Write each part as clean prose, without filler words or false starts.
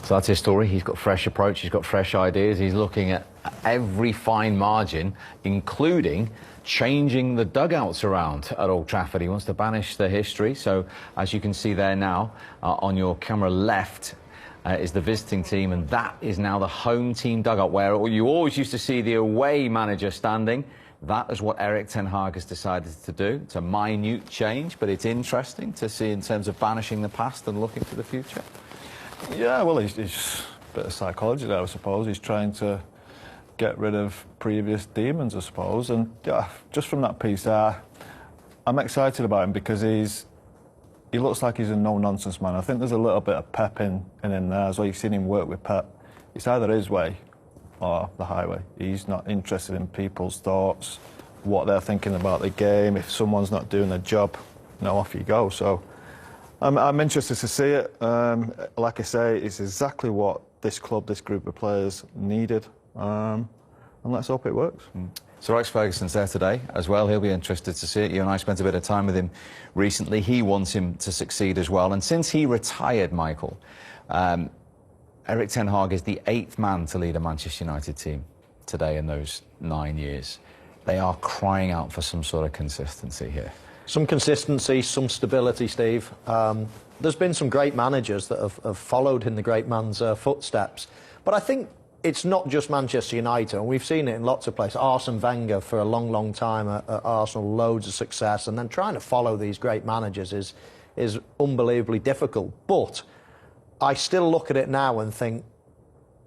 So that's his story. He's got a fresh approach, he's got fresh ideas, he's looking at every fine margin, including changing the dugouts around at Old Trafford. He wants to banish the history. So as you can see there now, on your camera left, is the visiting team, and that is now the home team dugout, where you always used to see the away manager standing. That is what Erik ten Hag has decided to do. It's a minute change, but it's interesting to see in terms of banishing the past and looking to the future. Yeah, well, he's a bit of psychology there, I suppose. He's trying to get rid of previous demons, I suppose. And yeah, just from that piece there, I'm excited about him because he looks like he's a no-nonsense man. I think there's a little bit of pep in there as well. You've seen him work with Pep. It's either his way or the highway. He's not interested in people's thoughts, what they're thinking about the game. If someone's not doing their job, off you go. So I'm interested to see it. Like I say, it's exactly what this club, this group of players needed. And let's hope it works. Sir Alex Ferguson's there today as well. He'll be interested to see it. You and I spent a bit of time with him recently. He wants him to succeed as well. And since he retired, Michael, Erik ten Hag is the 8th man to lead a Manchester United team today in those 9 years. They are crying out for some sort of consistency here. Some consistency, some stability, Steve. There's been some great managers that have followed in the great man's footsteps. But I think it's not just Manchester United, and we've seen it in lots of places. Arsene Wenger for a long, long time at Arsenal, loads of success, and then trying to follow these great managers is unbelievably difficult. But I still look at it now and think,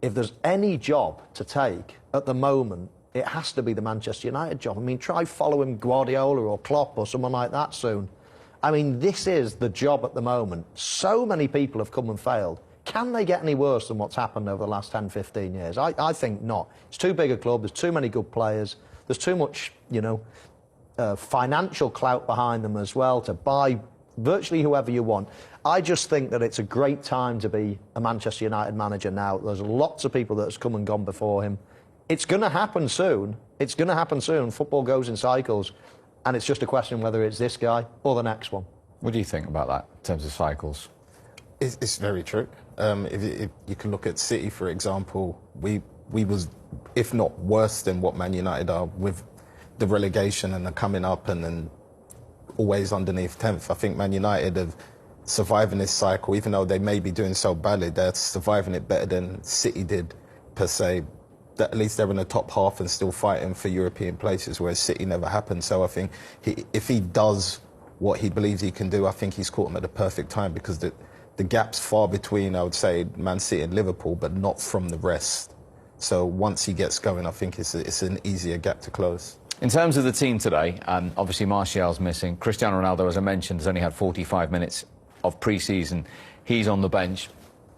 if there's any job to take at the moment, it has to be the Manchester United job. I mean, try following Guardiola or Klopp or someone like that soon. I mean, this is the job at the moment. So many people have come and failed. Can they get any worse than what's happened over the last 10, 15 years? I think not. It's too big a club, there's too many good players, there's too much, financial clout behind them as well to buy virtually whoever you want. I just think that it's a great time to be a Manchester United manager now. There's lots of people that have come and gone before him. It's going to happen soon. It's going to happen soon. Football goes in cycles, and it's just a question whether it's this guy or the next one. What do you think about that in terms of cycles? It's very true. If you can look at City, for example, we was, if not worse than what Man United are, with the relegation and the coming up and then always underneath 10th. I think Man United have surviving this cycle, even though they may be doing so badly, they're surviving it better than City did, per se. That at least they're in the top half and still fighting for European places, whereas City never happened. So I think if he does what he believes he can do, I think he's caught him at the perfect time, because the gap's far between, I would say, Man City and Liverpool, but not from the rest. So once he gets going, I think it's an easier gap to close. In terms of the team today, obviously Martial's missing. Cristiano Ronaldo, as I mentioned, has only had 45 minutes of pre-season. He's on the bench.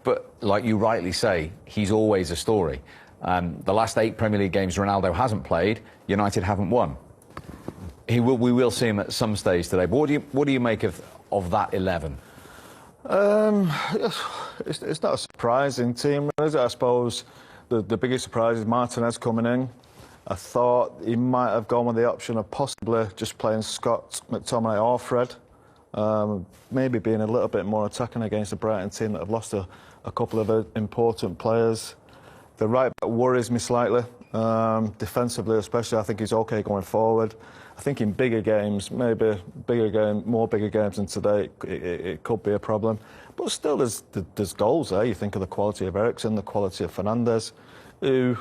But like you rightly say, he's always a story. The last 8 Premier League games Ronaldo hasn't played, United haven't won. We will see him at some stage today. But what do you make of that 11? It's not a surprising team, is it? I suppose the biggest surprise is Martinez coming in. I thought he might have gone with the option of possibly just playing Scott, McTominay or Fred. Maybe being a little bit more attacking against the Brighton team that have lost a couple of important players. The right back worries me slightly, defensively especially. I think he's okay going forward. I think in bigger games, maybe more bigger games than today, it could be a problem. But still, there's goals there. You think of the quality of Eriksen, the quality of Fernandes, who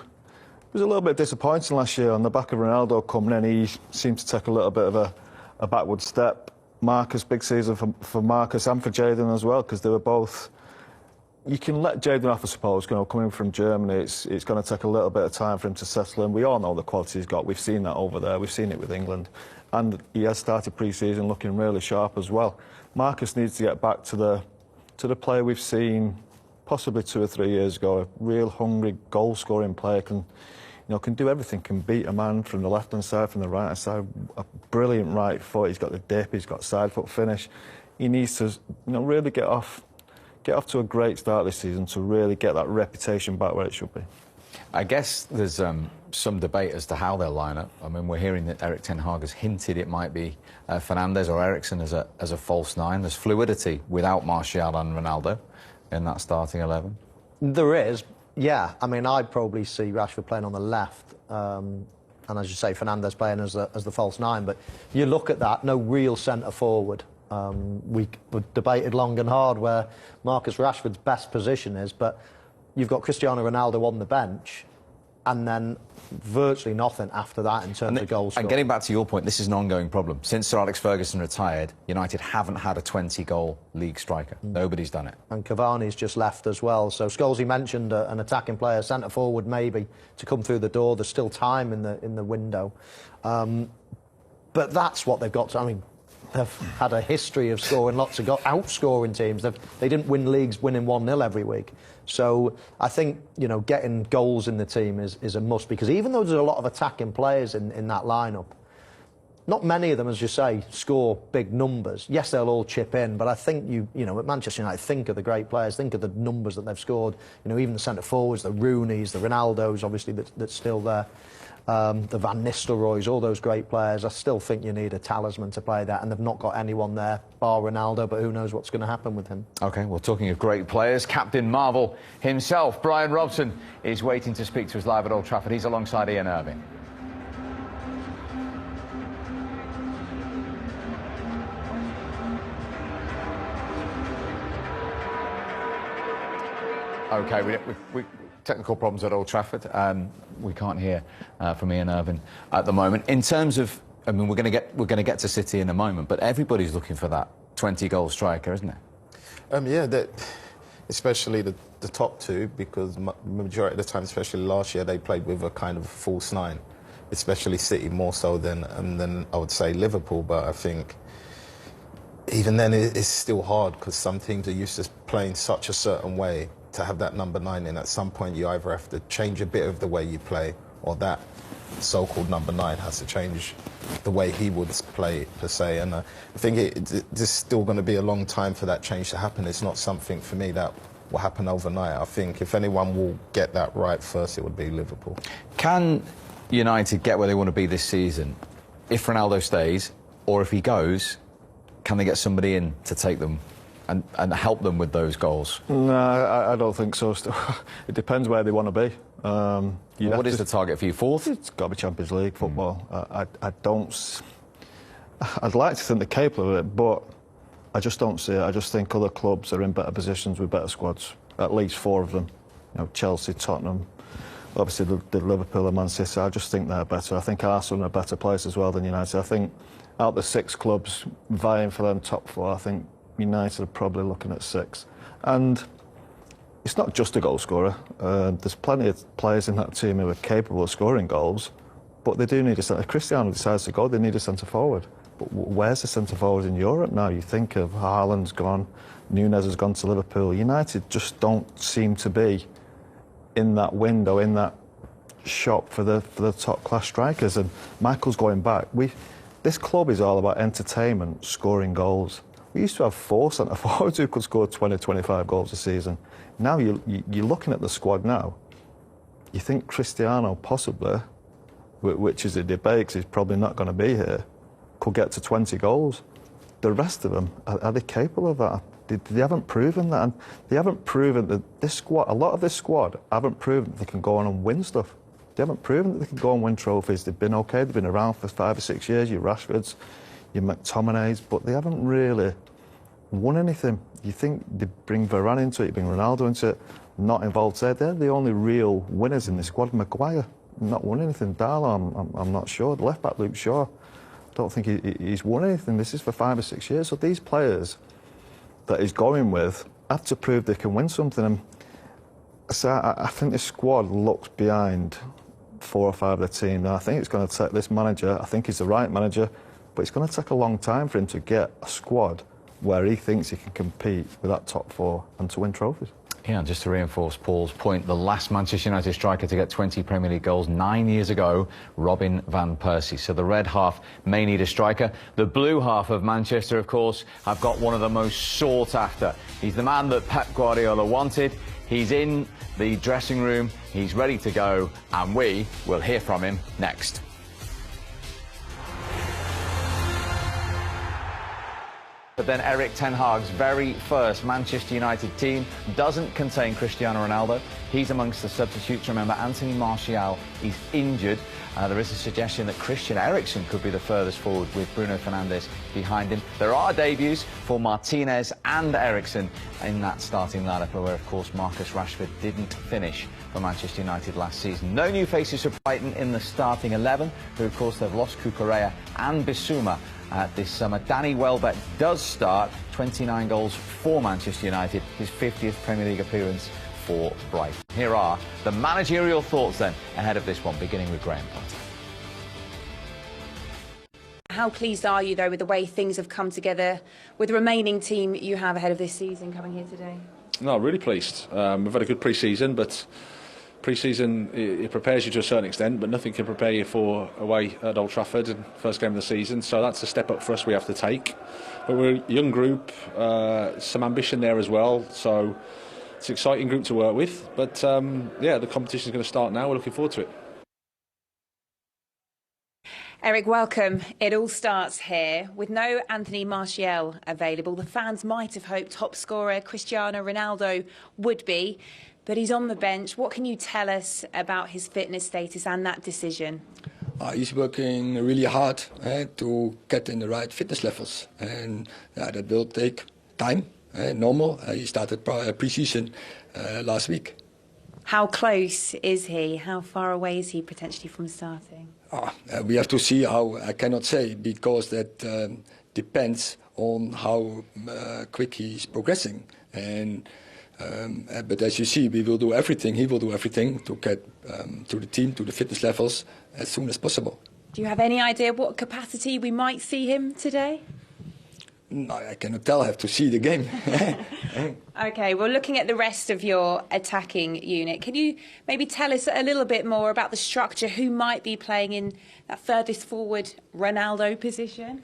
was a little bit disappointing last year on the back of Ronaldo coming in. He seemed to take a little bit of a backward step. Marcus, big season for Marcus and for Jadon as well, because they were both. You can let Jadon off, I suppose, coming from Germany. It's going to take a little bit of time for him to settle in. We all know the quality he's got. We've seen that over there. We've seen it with England. And he has started pre-season looking really sharp as well. Marcus needs to get back to the player we've seen possibly 2 or 3 years ago. A real hungry, goal-scoring player, can do everything, can beat a man from the left-hand side, from the right-hand side. A brilliant right foot. He's got the dip. He's got side foot finish. He needs to, really get off to a great start this season to really get that reputation back where it should be. I guess there's some debate as to how they'll line up. I mean, we're hearing that Erik ten Hag has hinted it might be Fernandes or Eriksen as a false 9. There's fluidity without Martial and Ronaldo in that starting 11. There is, yeah. I mean, I'd probably see Rashford playing on the left, and as you say, Fernandes playing as the false nine. But you look at that, no real centre forward. We debated long and hard where Marcus Rashford's best position is, but you've got Cristiano Ronaldo on the bench, and then virtually nothing after that in terms of goals. And getting back to your point, this is an ongoing problem. Since Sir Alex Ferguson retired, United haven't had a 20-goal league striker. Nobody's done it. And Cavani's just left as well. So Scholesy mentioned an attacking player, centre forward maybe, to come through the door. There's still time in the window. But that's what they've got to... I mean, they've had a history of scoring lots of outscoring teams. They didn't win leagues winning 1-0 every week. So I think, getting goals in the team is a must, because even though there's a lot of attacking players in that lineup, not many of them, as you say, score big numbers. Yes, they'll all chip in, but I think at Manchester United, think of the great players, think of the numbers that they've scored. Even the centre forwards, the Rooneys, the Ronaldos, obviously that's still there. The Van Nistelrooys, all those great players. I still think you need a talisman to play that, and they've not got anyone there, bar Ronaldo, but who knows what's going to happen with him. OK, well, talking of great players, Captain Marvel himself, Brian Robson, is waiting to speak to us live at Old Trafford. He's alongside Ian Irving. OK, we technical problems at Old Trafford. We can't hear from Ian Irving at the moment. In terms of, I mean, we're going to get to City in a moment, but everybody's looking for that 20-goal striker, isn't it? Yeah, especially the top two, because majority of the time, especially last year, they played with a kind of false nine, especially City more so than I would say Liverpool. But I think even then it's still hard, because some teams are used to playing such a certain way. To have that number 9 in, at some point you either have to change a bit of the way you play, or that so-called number 9 has to change the way he would play, per se. And I think it's still going to be a long time for that change to happen. It's not something, for me, that will happen overnight. I think if anyone will get that right first, it would be Liverpool. Can United get where they want to be this season if Ronaldo stays, or if he goes, can they get somebody in to take them and help them with those goals? No, I don't think so. It depends where they want to be. What is the target for you? Fourth? It's got to be Champions League football. I'd like to think they're capable of it, but I just don't see it. I just think other clubs are in better positions with better squads. At least 4 of them. Chelsea, Tottenham, obviously the Liverpool and Man City. I just think they're better. I think Arsenal are a better place as well than United. I think out of the 6 clubs vying for them top 4, I think United are probably looking at 6. And it's not just a goal scorer. There's plenty of players in that team who are capable of scoring goals, but they do need a centre. If Cristiano decides to go, they need a centre forward. But where's the centre forward in Europe now? You think of Haaland's gone, Nunez has gone to Liverpool. United just don't seem to be in that window, in that shop for the top class strikers. And Michael's going back. This club is all about entertainment, scoring goals. We used to have 4 centre forwards who could score 20, 25 goals a season. Now you're looking at the squad now. You think Cristiano possibly, which is a debate because he's probably not going to be here, could get to 20 goals. The rest of them, are they capable of that? They haven't proven that. And they haven't proven that this squad, a lot of this squad, haven't proven that they can go on and win stuff. They haven't proven that they can go and win trophies. They've been okay. They've been around for 5 or 6 years. Your Rashfords, your McTominays, but they haven't really won anything. You think they bring Varane into it, you bring Ronaldo into it, not involved there. They're the only real winners in this squad. Maguire, not won anything. Darlow, I'm not sure. The left back, Luke Shaw, don't think he's won anything. This is for 5 or 6 years. So these players that he's going with have to prove they can win something. And so I think this squad looks behind 4 or 5 of the team. And I think it's going to take this manager, I think he's the right manager, but it's going to take a long time for him to get a squad where he thinks he can compete with that top 4 and to win trophies. Yeah, and just to reinforce Paul's point, the last Manchester United striker to get 20 Premier League goals 9 years ago, Robin van Persie. So the red half may need a striker. The blue half of Manchester, of course, have got one of the most sought after. He's the man that Pep Guardiola wanted. He's in the dressing room, he's ready to go, and we will hear from him next. But then Erik ten Hag's very first Manchester United team doesn't contain Cristiano Ronaldo. He's amongst the substitutes. Remember, Anthony Martial is injured. There is a suggestion that Christian Eriksen could be the furthest forward with Bruno Fernandes behind him. There are debuts for Martinez and Eriksen in that starting lineup, where, of course, Marcus Rashford didn't finish for Manchester United last season. No new faces for Brighton in the starting 11, who, of course, they've lost Cucurella and Bissouma this summer. Danny Welbeck does start, 29 goals for Manchester United, his 50th Premier League appearance for Brighton. Here are the managerial thoughts then ahead of this one, beginning with Graham Potter. How pleased are you, though, with the way things have come together with the remaining team you have ahead of this season coming here today? No, really pleased. We've had a good pre-season, but pre-season it prepares you to a certain extent, but nothing can prepare you for away at Old Trafford and first game of the season. So that's a step up for us we have to take. But we're a young group, some ambition there as well. So it's an exciting group to work with. But yeah, the competition is going to start now. We're looking forward to it. Eric, welcome. It all starts here. With no Anthony Martial available, the fans might have hoped top scorer Cristiano Ronaldo would be, but he's on the bench. What can you tell us about his fitness status and that decision? He's working really hard to get in the right fitness levels, and that will take time. Normal. He started pre-season last week. How close is he? How far away is he potentially from starting? We have to see. How I cannot say, because that depends on how quick he's progressing. And but as you see, we will do everything. He will do everything to get to the team, to the fitness levels as soon as possible. Do you have any idea what capacity we might see him today? No, I cannot tell. I have to see the game. OK, well, looking at the rest of your attacking unit, can you maybe tell us a little bit more about the structure? Who might be playing in that furthest forward Ronaldo position?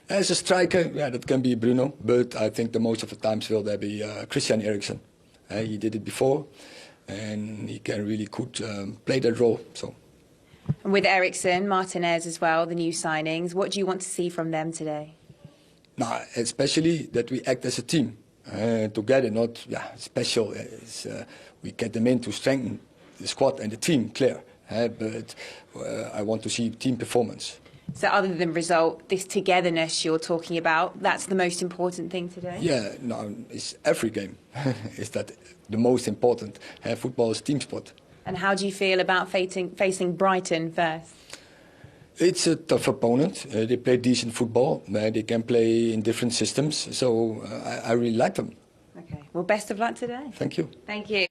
As a striker, yeah, that can be Bruno, but I think the most of the times will there be Christian Eriksen. He did it before, and he can really could play that role. So. And with Eriksen, Martinez as well, the new signings, what do you want to see from them today? No, especially that we act as a team together, not special. We get them in to strengthen the squad and the team, clear. But I want to see team performance. So other than result, this togetherness you're talking about, that's the most important thing today? Yeah, no, it's every game. Is that the most important? Football is team sport. And how do you feel about facing Brighton first? It's a tough opponent. They play decent football. They can play in different systems. So I really like them. OK. Well, best of luck today. Thank you. Thank you.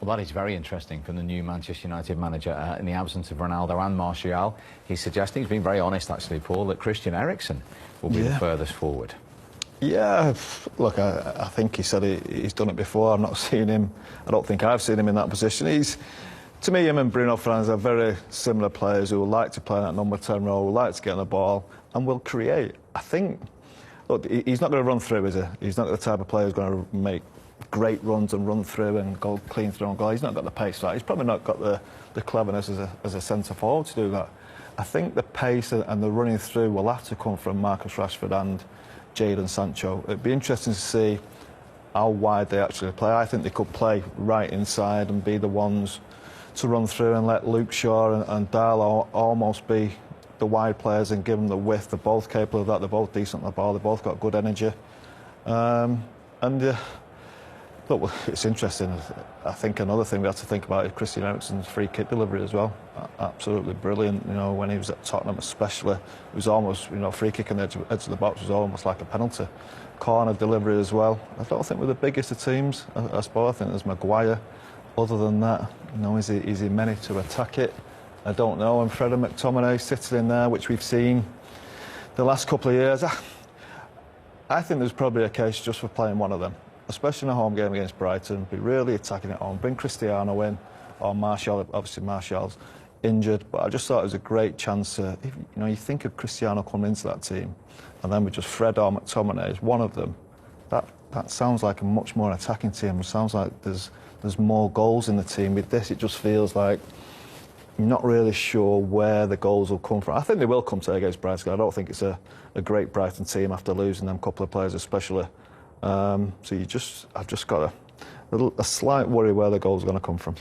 Well, that is very interesting from the new Manchester United manager. In the absence of Ronaldo and Martial, he's suggesting, he's been very honest actually, Paul, that Christian Eriksen will be the furthest forward. Yeah, look, I think he said he's done it before. I've not seen him. I don't think I've seen him in that position. To me, him and Bruno Fernandes are very similar players who like to play in that number 10 role, who like to get on the ball and will create. I think, look, he's not going to run through, is he? He's not the type of player who's going to make great runs and run through and go clean through on goal. He's not got the pace for that. He's probably not got the cleverness as a centre forward to do that. I think the pace and the running through will have to come from Marcus Rashford and Jadon Sancho. It'd be interesting to see how wide they actually play. I think they could play right inside and be the ones to run through and let Luke Shaw and Darlow almost be the wide players and give them the width. They're both capable of that. They're both decent on the ball. They've both got good energy. Look, it's interesting. I think another thing we have to think about is Christian Eriksen's free kick delivery as well. Absolutely brilliant. You know, when he was at Tottenham especially, it was almost, you know, free kick on the edge of the box was almost like a penalty. Corner delivery as well. I don't think we're the biggest of teams. I suppose I think there's Maguire. Other than that, you know, is he many to attack it? I don't know. And Fred and McTominay sitting in there, which we've seen the last couple of years. I think there's probably a case just for playing one of them, especially in a home game against Brighton. Be really attacking it on. Bring Cristiano in, or Martial. Obviously, Martial's injured, but I just thought it was a great chance to, you know, you think of Cristiano coming into that team, and then with just Fred or McTominay as one of them. That sounds like a much more attacking team. It sounds like there's more goals in the team. With this, it just feels like I'm not really sure where the goals will come from. I think they will come today against Brighton. I don't think it's a great Brighton team after losing them couple of players especially. So I've just got a slight worry where the goals are going to come from.